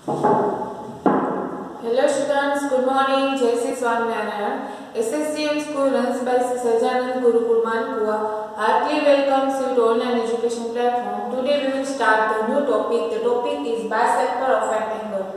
Hello students, good morning. Jai Sri Swaminarayan. SSGM School runs by Sajanand Gurukul Manpua. Heartily welcomes you to online education platform. Today we will start the new topic. The topic is bisector of an angle.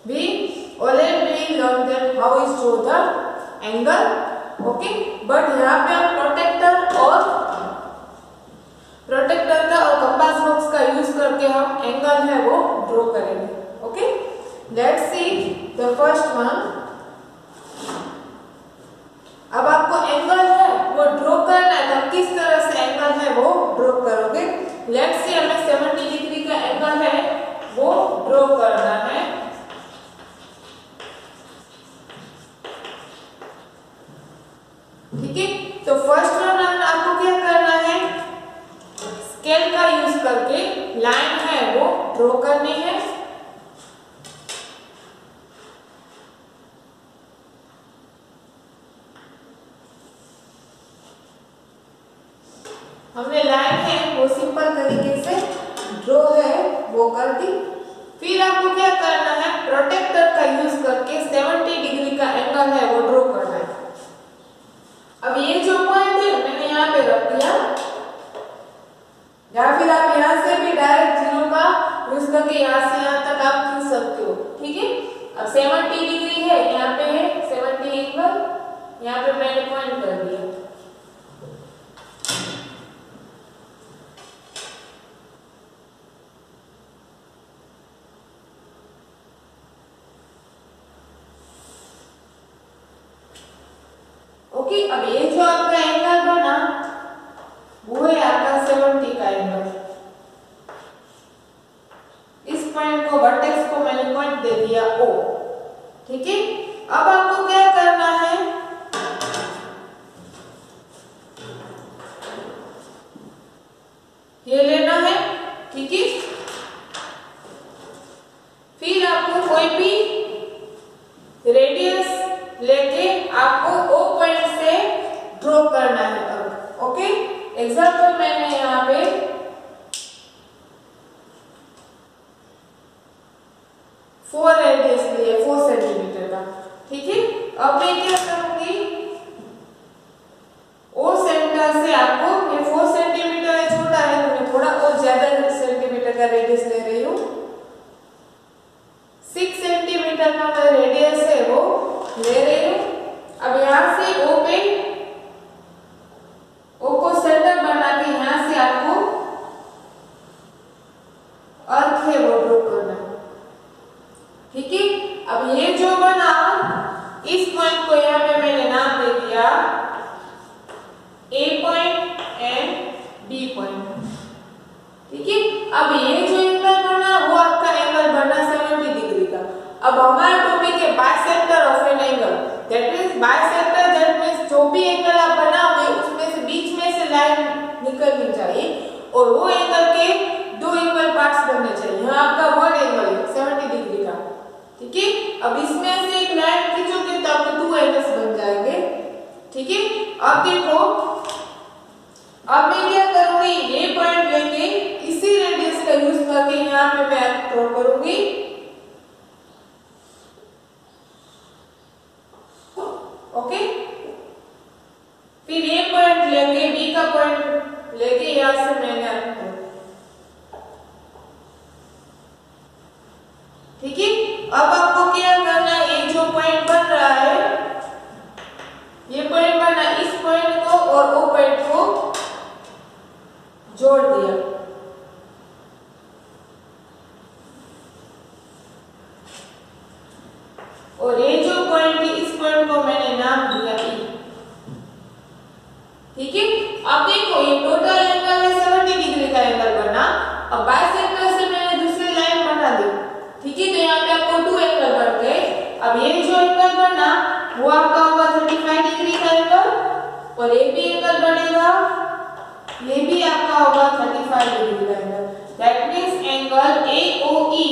We already learned that how is show the angle. Okay, but यहाँ पे हम protector का और compass box का use करके हम angle है वो ड्रॉ करेंगे. Okay, let's see the first one. अब आपको एंगल है वो ड्रॉ करना है, तो किस तरह से एंगल है वो ड्रॉ करोगे. लेट्स सी हमें 70 डिग्री का एंगल है वो ड्रॉ करना है. ठीक है, तो फर्स्ट वन आपको क्या करना है, स्केल का यूज करके लाइन है वो ड्रॉ करनी है. हमने लाइन है वो सिंपल तरीके से ड्रॉ है वो कर दी. फिर आपको क्या करना है, प्रोटेक्टर का यूज करके 70 डिग्री का एंगल है वो ड्रॉ करना है. अब ये जो पॉइंट है मैंने यहाँ पे रख दिया, या फिर आप यहाँ से भी डायरेक्ट जीरो का यूज करके यहाँ से यहाँ तक आप खींच सकते हो. ठीक है, अब 70 डिग्री है, यहाँ पे है 70 एंगल, यहाँ पे मैंने पॉइंट कर दिया. ओके, अब ये जो आपका एंगल बना वो है आपका 70 का एंगल. इस पॉइंट को वर्टेक्स को मैंने पॉइंट दे दिया O. ठीक है, अब आपको क्या करना है, ये लेना है. ठीक है, फिर आपको कोई भी रेडियस लेके आपको O पॉइंट से ड्रॉ करना है. ओके, एग्जांपल मैंने यहाँ पे 4 रेडियस लिया 4 सेंटीमीटर का. ठीक है, अब मैं क्या करूंगी, O सेंटर से आपको ये 4 सेंटीमीटर है, छोटा है तो मैं थोड़ा और ज्यादा सेंटीमीटर का रेडियस ले रही हूँ. 6 सेंटीमीटर का रेडियस है वो ले रही हूँ. अब यहाँ से O को सेंटर बना के यहाँ से आपको अर्थ है वो ड्रॉ करना है. ठीक है, अब ये जो बना इस पॉइंट को यहाँ पे मैंने नाम दे दिया A point and B point. ठीक है, अब ये जो एंगल बना वो आपका एंगल बना 70 डिग्री का. अब हमारा टॉपिक है bisector of an angle. That means bisector, that means जो भी एंगल आप बनाओगे उसमें से बीच में से लाइन निकलनी चाहिए और वो एंगल के दो इक्वल पार्ट्स बनने चाहिए. यहाँ आपका वन एंगल है 70 डिग्री का. ठीक है, अब इसमें से एक लाइन खींचोगे तो आपके दो एंगल्स बन जाएंगे. ठीक है, अब देखो, अब मैं क्या करूंगी, ये पॉइंट लेके इसी रेडियस का यूज करके यहाँ पे मैं ड्रॉ करूंगी. ओके, फिर ये पॉइंट लेके B का पॉइंट लेके यहाँ से मैंने. ठीक है, अब आपको क्या करना है, ये जो पॉइंट बन रहा है ये पॉइंट बना, इस पॉइंट को और O पॉइंट को जोड़ दिया. और ये जो पॉइंट है इस पॉइंट को मैंने नाम दिया E. ठीक है, अब देखो ये टोटल एंगल है 70 डिग्री का एंगल बना. अब बाइसेक्टर से मैंने दूसरी लाइन बना दी. ठीक है, तो यहाँ पे आपको 2 एंगल बन गए. अब ये जो एंगल बना वो आपका होगा 35 डिग्री का एंगल और ये भी एंगल बनेगा, ये भी आपका होगा 35 डिग्री का angle. That means angle AOE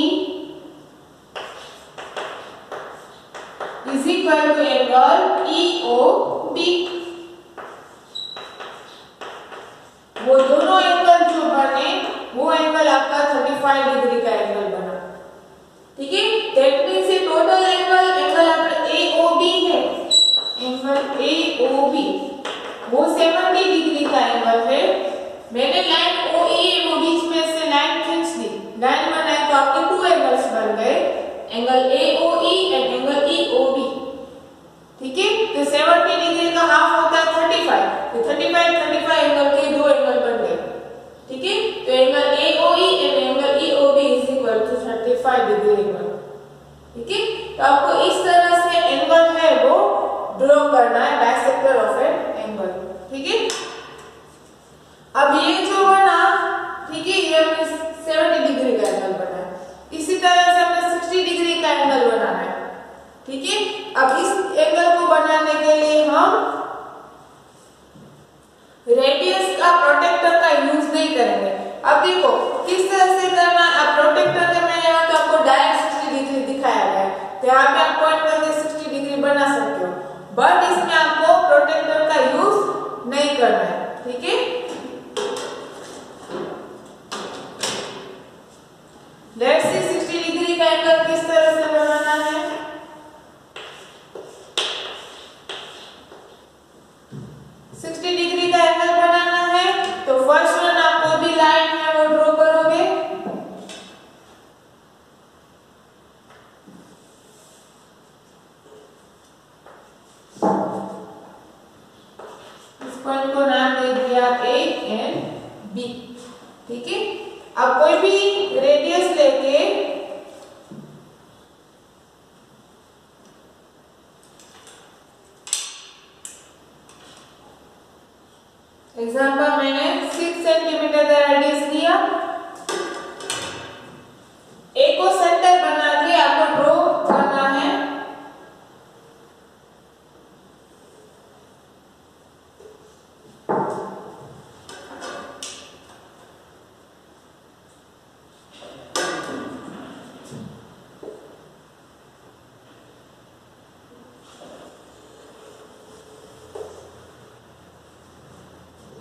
is equal to angle EOB. वो दोनों एंगल जो बने वो एंगल आपका 35 डिग्री का एंगल बना. ठीक है, दैट मींस ये टोटल एंगल अपने AOB है, एंगल AOB वो 70 डिग्री का एंगल है। मैंने लाइन OE वो बीच में से लाइन खींच दी, लाइन बनाई तो आपके 2 एंगल्स बन गए, angle AOE and angle EOB। ठीक है, तो 70 डिग्री का हाफ होता है 35, तो 35 एंगल के 2 एंगल बन गए। ठीक है, तो angle AOE and angle EOB is equal to 35 degree angle. ठीक है, तो आपको इस तरह से एंगल है वो ड्रॉ करना है, बाइसेक्टर ऑफ एन एंगल। ठीक है, अब ये जो बना, ठीक है, ये हमने 70 डिग्री का एंगल बना है, इसी तरह से हमें 60 डिग्री का एंगल बनाना है। ठीक है, अब इस एंगल को बनाने के लिए हम रेडियस का प्रोटेक्टर का यूज नहीं करेंगे। अब देखो किस तरह से करना, अब प्रोटेक्टर का मैं यहाँ तो आपको डायरेक्ट 60 डिग्री दिखाया गया है, तो यहाँ पे आप पॉइंट करके 60 डिग्री बना सकते हो, बट इसमें आपको प्रोटेक्टर का यूज नहीं करना है। ठीक है, लेट्स सी 60 डिग्री का एंगल किस तरह से बनाना है। 60 डिग्री का एंगल बनाना है तो फर्स्ट वन आपको भी लाइन है वो ड्रॉ करोगे। इस पॉइंट को नाम दे दिया A एंड B। ठीक है, अब कोई भी रेडियस लेके एग्जांपल मैंने 6 सेंटीमीटर का रेडियस लिया, ए को सेंटर बना के आपको ड्रॉ करना है।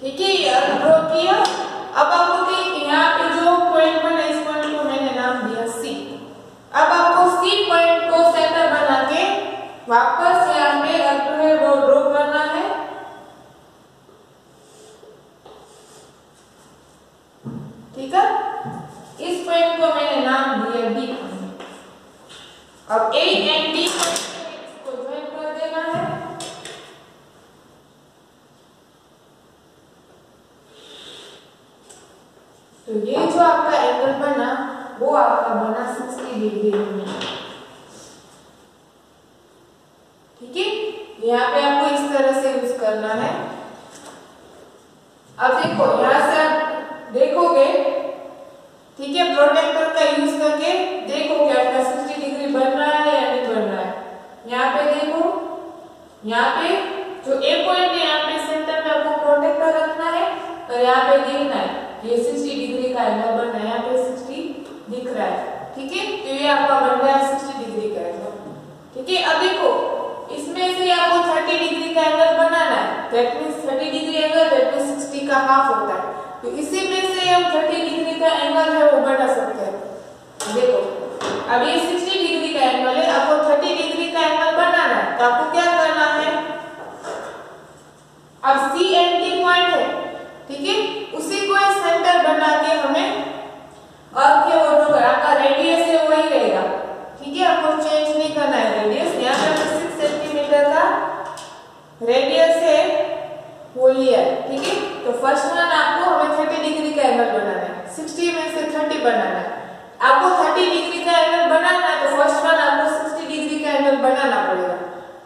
ठीक है, ये ड्रॉ किया। अब आपको कि यहाँ पे जो पॉइंट बना, इस पॉइंट को मैंने नाम दिया C। अब आपको C पॉइंट को सेंटर बना के वापस यहाँ पे अपने वो ड्रॉ करना है। ठीक है, इस पॉइंट को मैंने नाम दिया B पॉइंट। अब A एंड B को ज्वाइन कर देना है। तो ये जो आपका एंगल बना वो आपका बना 60 डिग्री में। ठीक है, यहाँ पे आपको इस तरह से यूज करना है। अब देखो यहाँ से आप देखोगे, ठीक है, प्रोटेक्टर का यूज करके देखो कि आपका 60 डिग्री बन रहा है या नहीं बन रहा है। यहाँ पे देखो, यहाँ पे जो A पॉइंट है यहाँ पे सेंटर पे आपको प्रोटेक्टर रखना है और यहाँ पे देखना है ये 60 डिग्री का एंगल बन रहा है, यहाँ पे 60 दिख रहा है। ठीक है, तो ये आपका बन रहा है 60 डिग्री का एंगल। ठीक है, अब देखो इसमें से आपको 30 डिग्री का एंगल बनाना है, that means 30 degree angle that means 60 का हाफ होता है, तो इसी में से हम 30 डिग्री का एंगल है वो बना सकते हैं। देखो अब ये 60 डिग्री का एंगल है, आपको 30 डिग्री का एंगल बनाना है, तो आपको क्या करना है, अब C एंड D पॉइंट है, ठीक है, उसी को सेंटर बना के हमें और क्या वो जो आपका रेडियस है वही रहेगा। ठीक है, आपको चेंज नहीं करना है रेडियस। यहाँ पे 6 सेंटीमीटर का रेडियस है वो लिया। ठीक है, तो फर्स्ट वन आपको हमें 30 डिग्री का एंगल बनाना है, 60 में से 30 बनाना है। आपको 30 डिग्री का एंगल बनाना है तो फर्स्ट वन आपको 60 डिग्री का एंगल बनाना पड़ेगा।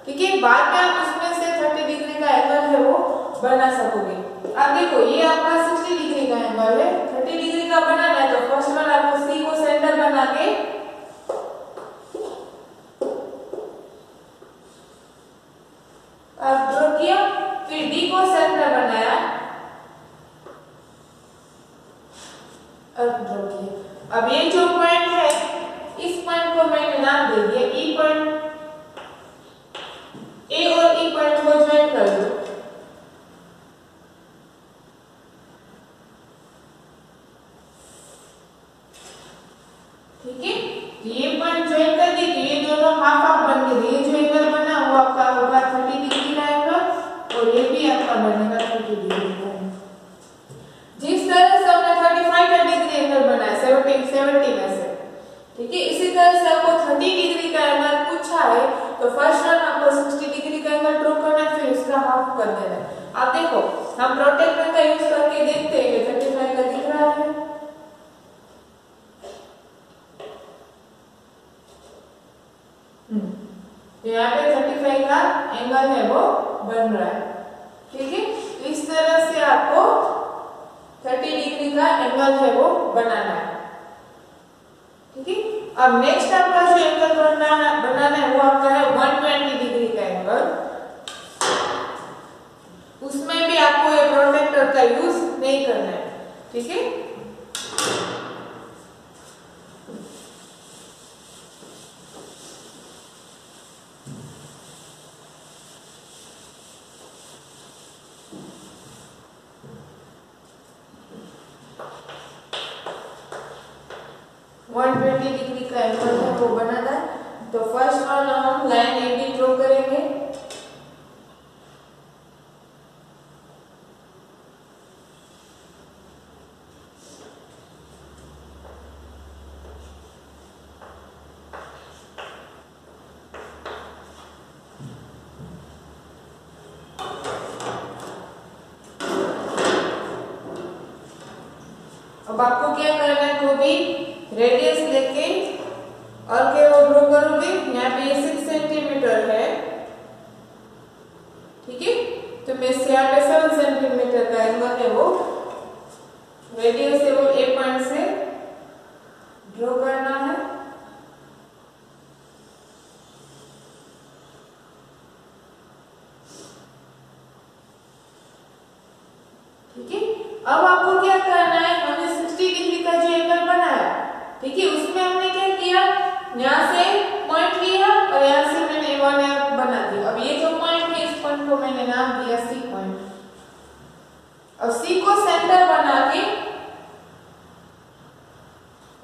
ठीक है, बाद में आप उसमें से 30 डिग्री का एंगल है वो बना सकोगे। अब देखो ये आपका 60 डिग्री का एंगल है, 30 डिग्री का बनाना है तो फर्स्ट वन आपको C को सेंटर बना के अब ड्रॉ किया, फिर D को सेंटर बनाया अब ड्रॉ किया। अब ये जो पॉइंट है इस पॉइंट को मैंने नाम दे दिया E पॉइंट। A और E पॉइंट को ज्वाइन कर दो। ठीक है, तो ये पॉइंट ज्वाइन कर दी तो ये दोनों हाफ हाफ बन गए। ये जो एंगल बना वो आपका होगा 30 डिग्री का एंगल और ये भी आपका बनेगा 30 डिग्री का। जिस तरह से हमने 35 का डिग्री एंगल बनाया 70 में से, ठीक है, इसी तरह से आपको 30 डिग्री का एंगल पूछा है तो फर्स्ट वन आपको 60 डिग्री का एंगल ड्रॉ करना है, फिर उसका हाफ कर देना है। आप देखो हम प्रोटेक्टर का यूज करके देखते हैं कि 35 का दिख रहा है। यहाँ पे 35 का एंगल है वो बन रहा है, ठीक है। तो इस तरह से आपको 30 डिग्री का एंगल है वो बनाना है, ठीक है। अब नेक्स्ट आपका जो एंगल बनाना है वो आपका है 120 डिग्री का एंगल। उसमें भी आपको ये प्रोटेक्टर का यूज नहीं करना है, ठीक है। डिग्री का एंगल है वो बनाना है। तो फर्स्ट वन हम लाइन AB ड्रॉ करेंगे। अब आपको क्या करना है, कोई भी रेडियस लेके और क्या वो ड्रॉ करोगे। यहाँ पे 6 सेंटीमीटर है, ठीक है। तो मैं यहाँ पे 7 सेंटीमीटर का एंगल है वो रेडियस है वो A पॉइंट से ड्रॉ करना है, ठीक है। अब आपको क्या करना है, हमने 60 डिग्री का जो एंगल बनाया, ठीक है, उसमें हमने क्या किया, यहाँ से पॉइंट लिया और यहाँ से मैंने A1 बना दिया। अब ये जो पॉइंट है इस पॉइंट को मैंने नाम दिया C पॉइंट। और C को सेंटर बना के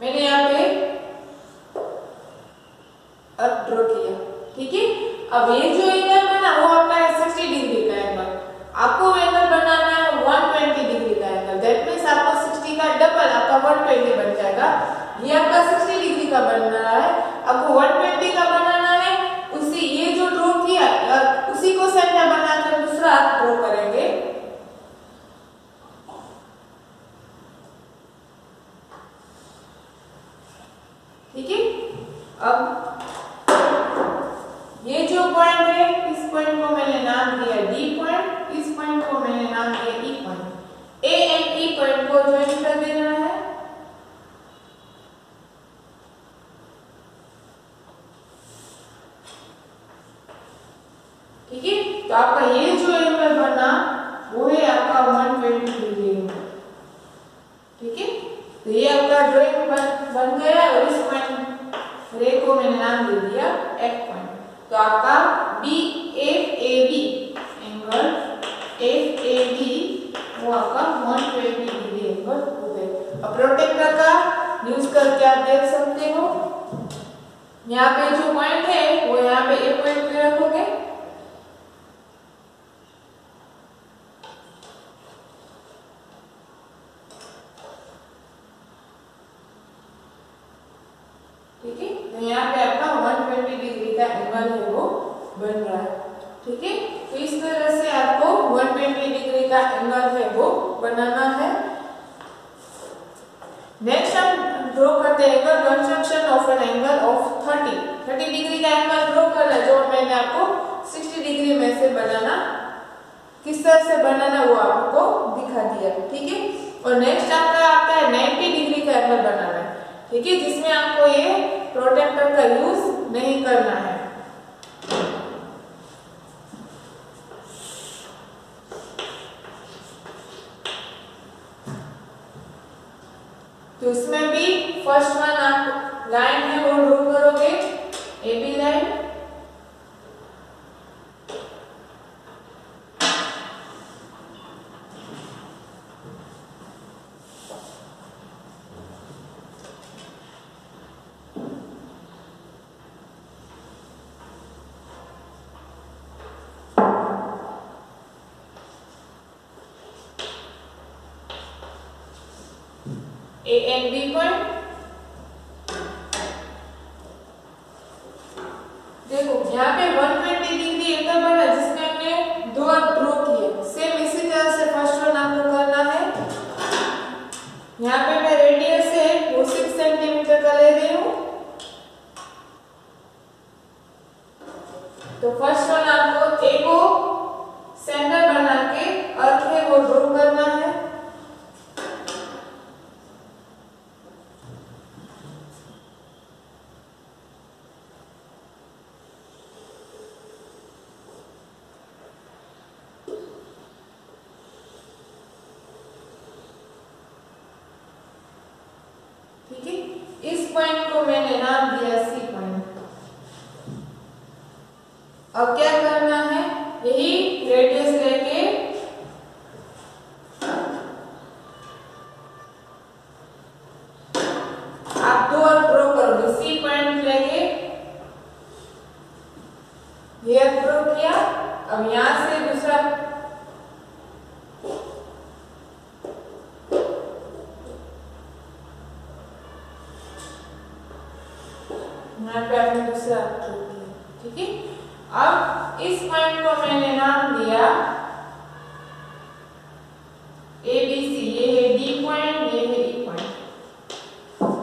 मैंने यहाँ पे अब ड्रॉ किया, ठीक है। अब ये जो एंगल बना वो आपका है 60 डिग्री का एंगल। आपको एंगल बनाना है 120 डिग्री का एंगल। दैट मींस आपको 60 का डबल आपका 120 बन जाएगा। ये आपका 60 डिग्री का बन रहा है, आपको 120 का बनाना है। उसी ये जो ड्रॉ किया उसी को सेंटर बनाकर दूसरा आप ड्रॉ करेंगे, ठीक है। अब ये जो पॉइंट है इस पॉइंट को मैंने नाम दिया D पॉइंट, इस पॉइंट को मैंने नाम दिया E point. A and E point को ज्वाइन कर देना है, ठीक है। तो आपका ये जो एंगल बना वो है आपका 120 डिग्री, ठीक है। तो ये आपका ड्राइंग बन गया और इस पॉइंट रे को मैंने नाम दे दिया F पॉइंट। तो आपका BFAB एंगल FAB वो आपका 120 डिग्री एंगल हो गया। अब प्रोटेक्टर का यूज करके आप देख सकते हो, यहाँ पे जो पॉइंट है वो यहाँ पे A पॉइंट पे रखोगे, ठीक है। तो यहाँ पे आपका 120 डिग्री का एंगल है वो बन रहा है, ठीक है। तो इस तरह से आपको 120 डिग्री का एंगल है वो बनाना है। नेक्स्ट हम ड्रॉ करते हैं construction of an angle of 30 degree का एंगल ड्रॉ करना है, जो मैंने आपको 60 डिग्री में से बनाना किस तरह से बनाना वो आपको दिखा दिया, ठीक है। और नेक्स्ट आपका है 90 डिग्री का एंगल बनाना है, ठीक है, जिसमें आपको ये प्रोटेक्टर का यूज नहीं करना है। तो इसमें भी फर्स्ट वन आप लाइन है वो ड्रॉ करोगे, AB line, A and B point. देखो यहाँ पे 120 डिग्री एंगल बना जिसमें हमने दो ड्रॉ किए। सेम इसी तरह से फर्स्ट वन आपको करना है। यहाँ पे मैं रेडियस है वो 6 सेंटीमीटर का ले रही हूँ। तो फर्स्ट वन आपको ए को सेंटर बना के अर्थ है वो ड्रॉ करना है। ठीक है, इस पॉइंट को मैंने नाम दिया सी पॉइंट। अब क्या करना है, यही रेडियस लेके आप दो और ड्रॉ करोगे। सी पॉइंट लेके ये ड्रॉ किया। अब यहां से दूसरा यहाँ पे आपने दूसरा ड्रॉ किया। ठीक है, अब इस पॉइंट को मैंने नाम दिया ए बी सी। ये है डी पॉइंट, ये है ई पॉइंट।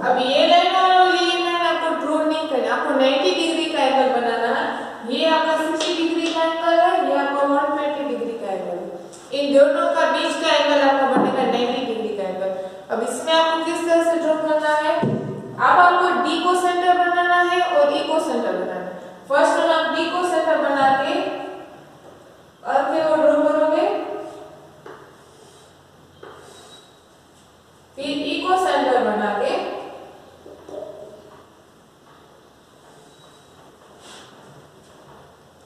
अब ये लाइन और ये लाइन आपको ड्रॉ नहीं करना, आपको 90 डिग्री का एंगल बनाना है। ये आपका 60 डिग्री का एंगल है, ये आपका 120 डिग्री का एंगल है। इन दोनों का बीच का एंगल आपका बनेगा 90 डिग्री का एंगल। अब इसमें आपको किस तरह से ड्रॉ करना है, अब आपको डी को सेंटर बनाना है और ई को सेंटर बनाना है। फर्स्ट वन आप डी को सेंटर बना के और फिर वो ड्रॉ करोगे, फिर ई को सेंटर बना के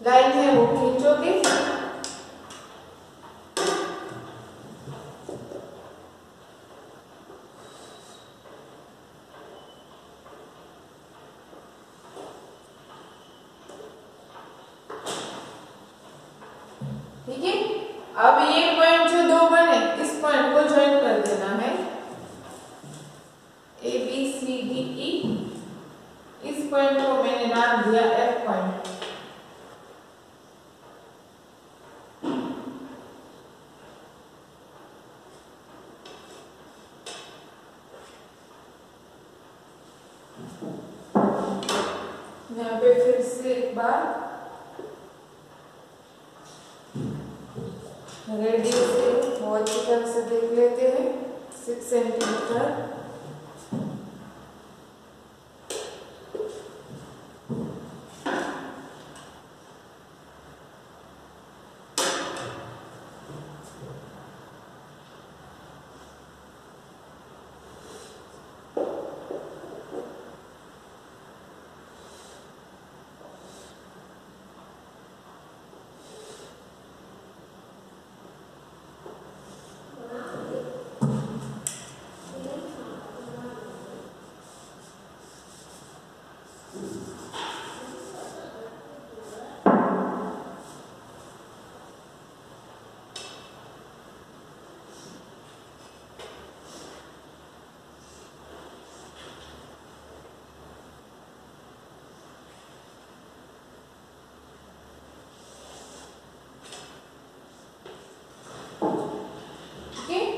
लाइन है वो खींचोगे। ठीक है, अब ये पॉइंट जो दो बने इस पॉइंट को ज्वाइन कर देना है। A B C D E. इस पॉइंट को मैंने नाम दिया एफ पॉइंट। यहाँ पे फिर से एक बार रेडियस से बहुत अच्छी तरह से देख लेते हैं। 6 सेंटीमीटर।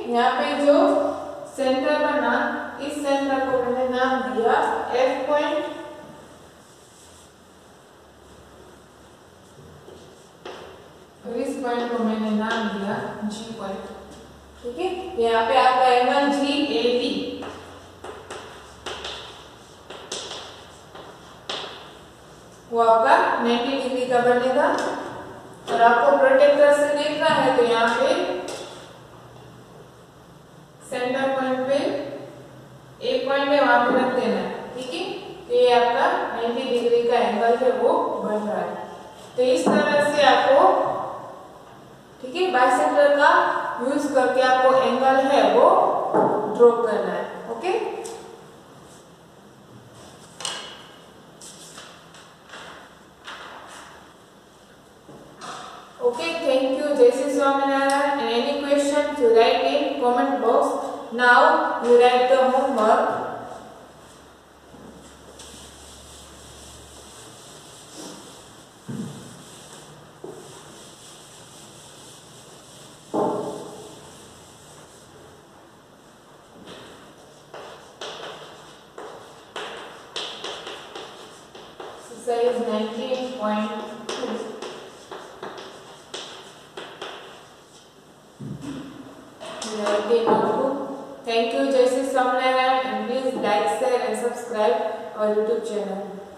यहाँ पे जो सेंटर बना इस सेंटर को मैंने नाम दिया एफ पॉइंट। और इस पॉइंट को मैंने नाम दिया जी पॉइंट। ठीक है, यहाँ पे आपका एंगल जी ए बी वो आपका 90 डिग्री का बनेगा। और आपको प्रोटेक्टर से देखना है तो यहाँ पे सेंटर पॉइंट पे एक पॉइंट है वहां पे रख देना है। ठीक है, तो ये आपका 90 डिग्री का एंगल है वो बन रहा है। तो इस तरह से आपको ठीक है बाइसेक्टर का यूज करके आपको एंगल है वो ड्रॉ करना है। Okay, Okay, thank you. Jai Shri Swaminarayan. And any questions you write in comment box. Now you write the homework. Exercise 19.2. Thank you, Jai Shri Swaminarayan, and please like, share and subscribe our YouTube channel.